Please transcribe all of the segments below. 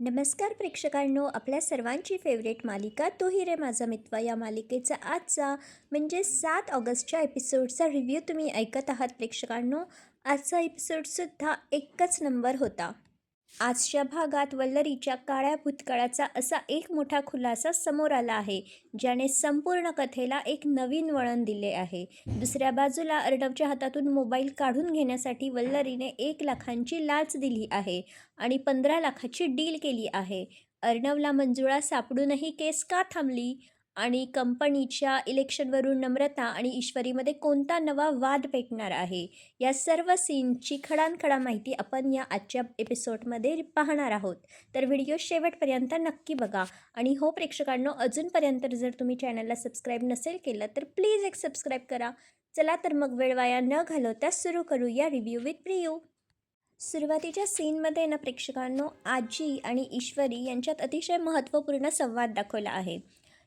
नमस्कार प्रेक्षकांनो, आपल्या सर्वांची फेवरेट मालिका तो ही रे माझा मित्र या मालिकेचा आजचा म्हणजे 7 ऑगस्टच्या एपिसोडचा रिव्ह्यू तुम्ही ऐकत आहात प्रेक्षकांनो. आजचा एपिसोडसुद्धा एकच नंबर होता. आजच्या भागात वल्लरीच्या काळ्या भूतकाळाचा असा एक मोठा खुलासा समोर आला आहे, ज्याने संपूर्ण कथेला एक नवीन वळण दिले आहे. दुसऱ्या बाजूला अर्णवच्या हातातून मोबाईल काढून घेण्यासाठी वल्लरीने 1 लाखांची लाच दिली आहे आणि 15 लाखाची डील केली आहे. अर्णवला मंजुळा सापडूनही केस का थांबली आणि कंपनीच्या इलेक्शनवरून नम्रता आणि ईश्वरीमध्ये कोणता नवा वाद पेटणार आहे, या सर्व सीनची खडानखडा माहिती आपण या आजच्या एपिसोडमध्ये पाहणार आहोत. तर व्हिडिओ शेवटपर्यंत नक्की बघा. आणि हो प्रेक्षकांनो, अजूनपर्यंत जर तुम्ही चॅनलला सबस्क्राईब नसेल केलं तर प्लीज एक सबस्क्राईब करा. चला तर मग वेळ वाया न घालवता सुरू करूया रिव्ह्यू विथ प्रियू. सुरुवातीच्या सीनमध्ये ना प्रेक्षकांनो, आजी आणि ईश्वरी यांच्यात अतिशय महत्त्वपूर्ण संवाद दाखवला आहे.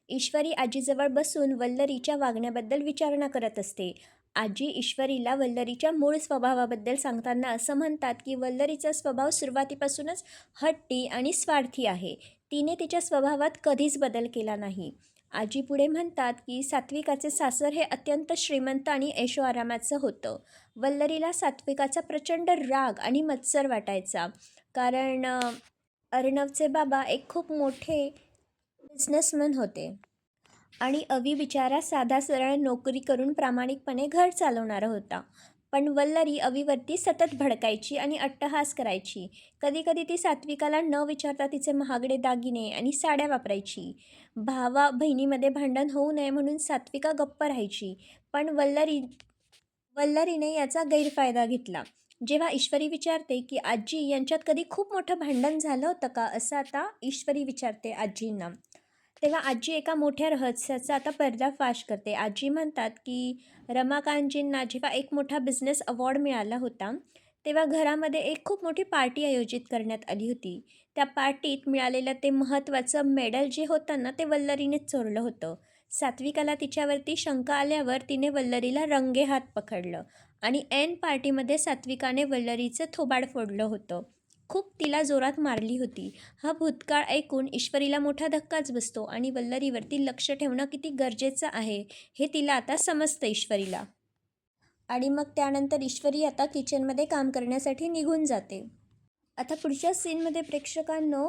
ईश्वरी आजीजवळ बसून वल्लरीच्या वागण्याबद्दल विचारणा करत असते. आजी ईश्वरीला वल्लरीच्या मूळ स्वभावाबद्दल सांगताना असं म्हणतात की वल्लरीचा स्वभाव सुरुवातीपासूनच हट्टी आणि स्वार्थी आहे. तिने तिच्या स्वभावात कधीच बदल केला नाही. आजी पुढे म्हणतात की सात्विकाचे सासर हे अत्यंत श्रीमंत आणि ऐशोआरामाचं होतं. वल्लरीला सात्विकाचा प्रचंड राग आणि मत्सर वाटायचा, कारण अर्णवचे बाबा एक खूप मोठे बिझनेसमॅन होते आणि अवी बिचारा साधा सरळ नोकरी करून प्रामाणिकपणे घर चालवणारा होता. पण वल्लरी अवीवरती सतत भडकायची आणि अट्टहास करायची. कधीकधी ती सात्विकाला न विचारता तिचे महागडे दागिने आणि साड्या वापरायची. भावा बहिणीमध्ये भांडण होऊ नये म्हणून सात्विका गप्प राहायची, पण वल्लरीने याचा गैरफायदा घेतला. जेव्हा ईश्वरी विचारते की आजी यांच्यात कधी खूप मोठं भांडण झालं होतं का, असं आता ईश्वरी विचारते आजींना, तेव्हा आजी एका मोठ्या रहस्याचा आता पर्दाफाश करते. आजी म्हणतात की रमाकांतजींना जेव्हा एक मोठा बिझनेस अवॉर्ड मिळाला होता, तेव्हा घरामध्ये एक खूप मोठी पार्टी आयोजित करण्यात आली होती. त्या पार्टीत मिळालेलं ते महत्त्वाचं मेडल जे होतं ना, ते वल्लरीनेच चोरलं होतं. सात्विकाला तिच्यावरती शंका आल्यावर तिने वल्लरीला रंगेहात पकडलं आणि ऐन पार्टीमध्ये सात्विकाने वल्लरीचं थोबाड फोडलं होतं. खूप तिला जोरात मारली होती. हा भूतकाळ ऐकून ईश्वरीला मोठा धक्काच बसतो आणि वल्लरीवरती लक्ष ठेवणं किती गरजेचं आहे हे तिला आता समजतं ईश्वरीला. आणि मग त्यानंतर ईश्वरी आता किचनमध्ये काम करण्यासाठी निघून जाते. आता पुढच्या सीनमध्ये प्रेक्षकांनो,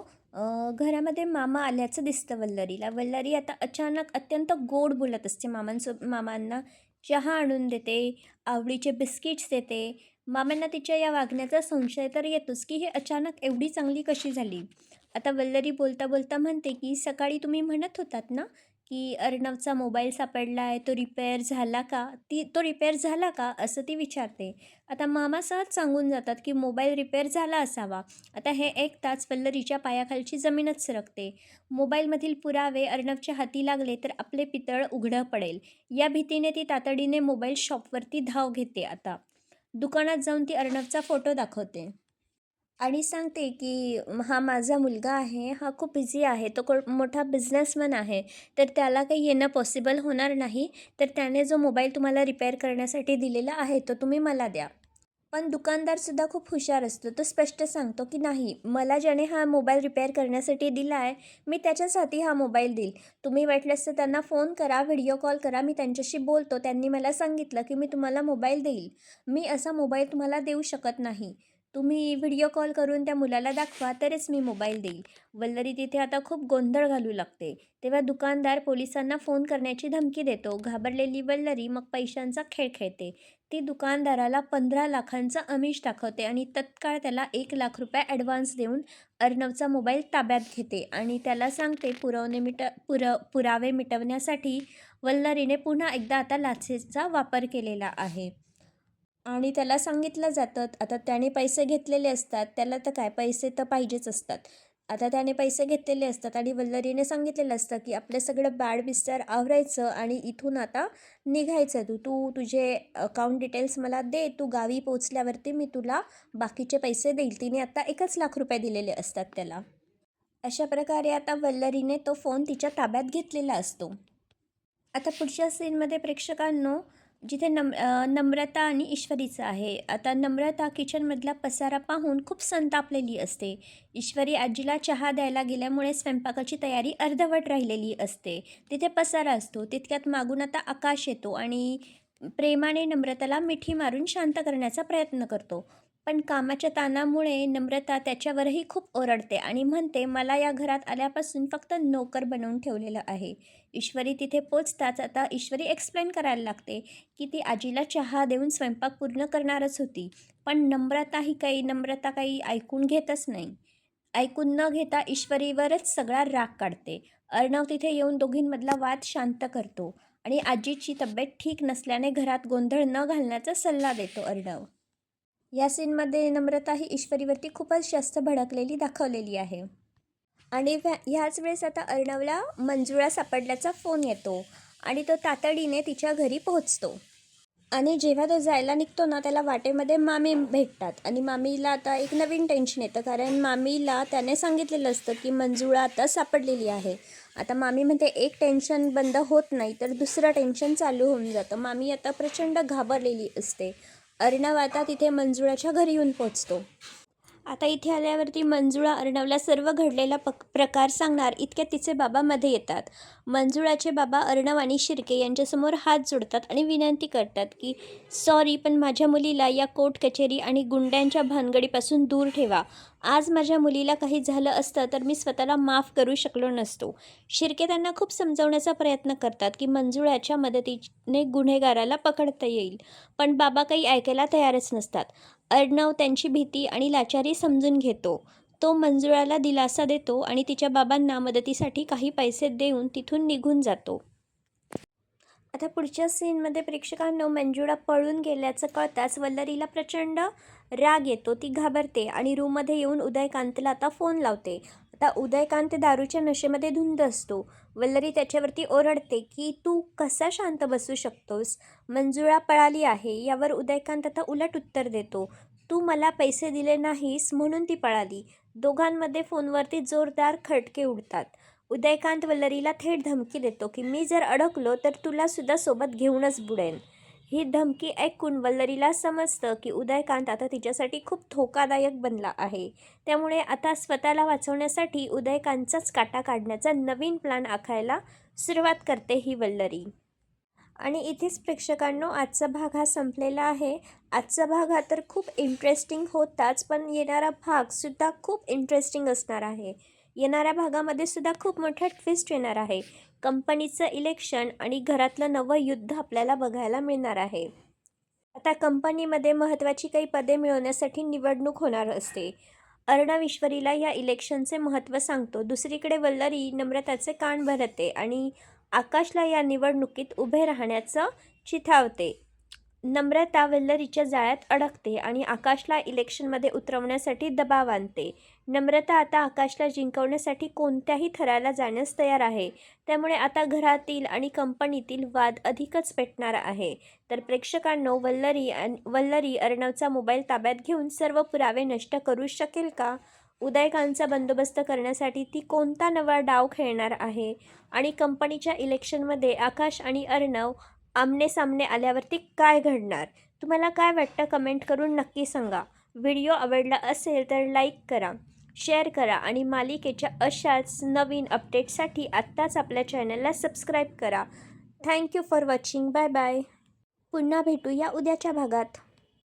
घरामध्ये मामा आल्याचं दिसतं वल्लरीला. वल्लरी आता अचानक अत्यंत गोड बोलत असते. मामांना चहा आणून देते, आवडीचे बिस्किट्स देते. मामांना तिच्या या वागण्याचा संशय तर येतोच की हे अचानक एवढी चांगली कशी झाली. आता वल्लरी बोलता बोलता म्हणते की सकाळी तुम्ही म्हणत होतात ना की अर्णवचा मोबाईल सापडला आहे, तो रिपेअर झाला का असं ती विचारते. आता मामा सहज सांगून जातात की मोबाईल रिपेअर झाला असावा. आता हे ऐकताच वल्लरीच्या पायाखालची जमीनच सरकते. मोबाईलमधील पुरावे अर्णवच्या हाती लागले तर आपले पितळ उघडं पडेल, या भीतीने ती तातडीने मोबाईल शॉपवरती धाव घेते. आता दुकानात जाऊन ती अर्णवचा फोटो दाखवते आणि सांगते की हा माझा मुलगा आहे, हा खूप बिझी आहे, तो मोठा बिझनेसमॅन आहे, तर त्याला काही येणं पॉसिबल होणार नाही, तर त्याने जो मोबाईल तुम्हाला रिपेअर करण्यासाठी दिलेला आहे तो तुम्ही मला द्या. पण दुकानदारसुद्धा खूप हुशार असतो. तो स्पष्ट सांगतो की नाही, मला ज्याने हा मोबाईल रिपेअर करण्यासाठी दिला आहे, मी त्याच्यासाठी हा मोबाईल देईल. तुम्ही वाटल्यास तर त्यांना फोन करा, व्हिडिओ कॉल करा, मी त्यांच्याशी बोलतो. त्यांनी मला सांगितलं की मी तुम्हाला मोबाईल देईल. मी असा मोबाईल तुम्हाला देऊ शकत नाही. तुम्ही व्हिडिओ कॉल करून त्या मुलाला दाखवा, तरच मी मोबाईल देईल. वल्लरी तिथे आता खूप गोंधळ घालू लागते. तेव्हा दुकानदार पोलिसांना फोन करण्याची धमकी देतो. घाबरलेली वल्लरी मग पैशांचा खेळ खेळते. ती दुकानदाराला 15 लाखांचं आमिष दाखवते आणि तत्काळ त्याला 1 लाख रुपये ॲडव्हान्स देऊन अर्णवचा मोबाईल ताब्यात घेते आणि त्याला सांगते पुरावे मिटवण्यासाठी वल्लरीने पुन्हा एकदा आता लाचेचा वापर केलेला आहे. आणि त्याला सांगितलं जातं, आता त्याने पैसे घेतलेले असतात, त्याला तर काय, पैसे तर पाहिजेच असतात. आता त्याने पैसे घेतलेले असतात आणि वल्लरीने सांगितलेलं असतं की आपलं सगळं बॅड विस्तार आवरायचं आणि इथून आता निघायचं. तुझे अकाउंट डिटेल्स मला दे, तू गावी पोचल्यावरती मी तुला बाकीचे पैसे देईल. तिने आता 1 लाख रुपये दिलेले असतात त्याला. अशा प्रकारे आता वल्लरीने तो फोन तिच्या ताब्यात घेतलेला असतो. आता पुढच्या सीनमध्ये प्रेक्षकांनो, जिथे नम्रता आणि ईश्वरीचं आहे. आता नम्रता किचनमधला पसारा पाहून खूप संतापलेली असते. ईश्वरी आजीला चहा द्यायला गेल्यामुळे स्वयंपाकाची तयारी अर्धवट राहिलेली असते. तिथे पसारा असतो. तितक्यात मागून आता आकाश येतो आणि प्रेमाने नम्रताला मिठी मारून शांत करण्याचा प्रयत्न करतो. पण कामाच्या ताणामुळे नम्रता त्याच्यावरही खूप ओरडते आणि म्हणते, मला या घरात आल्यापासून फक्त नोकर बनवून ठेवलेलं आहे. ईश्वरी तिथे पोचताच आता ईश्वरी एक्सप्लेन करायला लागते की ती आजीला चहा देऊन स्वयंपाक पूर्ण करणारच होती. पण नम्रता काही ऐकून घेतच नाही. ऐकून न घेता ईश्वरीवरच सगळा राग काढते. अर्णव तिथे येऊन दोघींमधला वाद शांत करतो आणि आजीची तब्येत ठीक नसल्याने घरात गोंधळ न घालण्याचा सल्ला देतो अर्णव. या सीनमध्ये नम्रता ही ईश्वरीवरती खूपच जास्त भडकलेली दाखवलेली आहे. आणि ह्याच वेळेस आता अर्णवला मंजुळा सापडल्याचा फोन येतो आणि तो तातडीने तिच्या घरी पोहोचतो. आणि जेव्हा तो जायला निघतो ना, त्याला वाटेमध्ये मामी भेटतात आणि मामीला आता एक नवीन टेन्शन येतं, कारण मामीला त्याने सांगितलेलं असतं की मंजुळा आता सापडलेली आहे. आता मामी म्हणते एक टेन्शन बंद होत नाही तर दुसरं टेन्शन चालू होऊन जातं. मामी आता प्रचंड घाबरलेली असते. अर्णव आता तिथे मंजुळाच्या घरी येऊन पोहोचतो. आता इथे आल्यावरती मंजुळा अर्णवला सर्व घडलेला प्रकार सांगणार इतक्यात तिचे बाबा मध्ये येतात. मंजुळाचे बाबा अर्णव आणि शिर्के यांच्यासमोर हात जोडतात आणि विनंती करतात की सॉरी, पण माझ्या मुलीला या कोर्ट कचेरी आणि गुंड्यांच्या भानगडीपासून दूर ठेवा. आज माझ्या मुलीला काही झालं असतं तर मी स्वतःला माफ करू शकलो नसतो. शिर्के त्यांना खूप समजावण्याचा प्रयत्न करतात की मंजुळाच्या मदतीने गुन्हेगाराला पकडता येईल, पण बाबा काही ऐकायला तयारच नसतात. अर्णव त्यांची भीती आणि लाचारी समजून घेतो. तो मंजुळाला दिलासा देतो आणि तिच्या बाबांना मदतीसाठी काही पैसे देऊन तिथून निघून जातो. आता पुढच्या सीनमध्ये प्रेक्षकांनो, मंजुळा पळून गेल्याचं कळताच वल्लरीला प्रचंड राग येतो. ती घाबरते आणि रूममध्ये येऊन उदयकांतला आता फोन लावते. आता उदयकांत दारूच्या नशेमध्ये धुंद असतो. वल्लरी त्याच्यावरती ओरडते की तू कसा शांत बसू शकतोस, मंजुळा पळाली आहे. यावर उदयकांत आता उलट उत्तर देतो, तू मला पैसे दिले नाहीस म्हणून ती पळाली. दोघांमध्ये फोनवरती जोरदार खटके उडतात. उदयकांत वल्लरीला थेट धमकी देतो की मी जर अडकलो तर तुला सुद्धा सोबत घेऊनच बुडेन. ही धमकी ऐकून वल्लरीला समजतं की उदयकांत आता तिच्यासाठी खूप धोकादायक बनला आहे. त्यामुळे आता स्वतःला वाचवण्यासाठी उदयकांतचाच काटा काढण्याचा नवीन प्लॅन आखायला सुरुवात करते ही वल्लरी. आणि इथेच प्रेक्षकांनो, आजचा भाग हा संपलेला आहे. आजचा भाग हा तर खूप इंटरेस्टिंग होताच, पण येणारा भागसुद्धा खूप इंटरेस्टिंग असणार आहे. येणाऱ्या भागामध्ये सुद्धा खूप मोठा ट्विस्ट येणार आहे. कंपनीचं इलेक्शन आणि घरातलं नवं युद्ध आपल्याला बघायला मिळणार आहे. आता कंपनीमध्ये महत्त्वाची काही पदे मिळवण्यासाठी निवडणूक होणार असते. अर्णव ईश्वरीला या इलेक्शनचे महत्त्व सांगतो. दुसरीकडे वल्लरी नम्रताचे कान भरते आणि आकाशला या निवडणुकीत उभे राहण्याचं चिथावते. नम्रता वल्लरीच्या जाळ्यात अडकते आणि आकाशला इलेक्शनमध्ये उतरवण्यासाठी दबाव आणते. नम्रता आता आकाशला जिंकवण्यासाठी कोणत्याही थराला जाण्यास तयार आहे. त्यामुळे आता घरातील आणि कंपनीतील वाद अधिकच पेटणार आहे. तर प्रेक्षकांनो, वल्लरी अर्णवचा मोबाईल ताब्यात घेऊन सर्व पुरावे नष्ट करू शकेल का? उदयकांतचा बंदोबस्त करण्यासाठी ती कोणता नवा डाव खेळणार आहे? आणि कंपनीच्या इलेक्शनमध्ये आकाश आणि अर्णव आमने-सामने आल्यावरती काय घडणार? तुम्हाला काय वाटतं कमेंट करून नक्की सांगा. व्हिडिओ आवडला असेल तर लाईक करा, शेअर करा आणि मालिकेच्या अशाच नवीन अपडेट्ससाठी आत्ताच आपल्या चॅनलला सबस्क्राईब करा. Thank you for watching. Bye bye. पुन्हा भेटूया उद्याच्या भागात.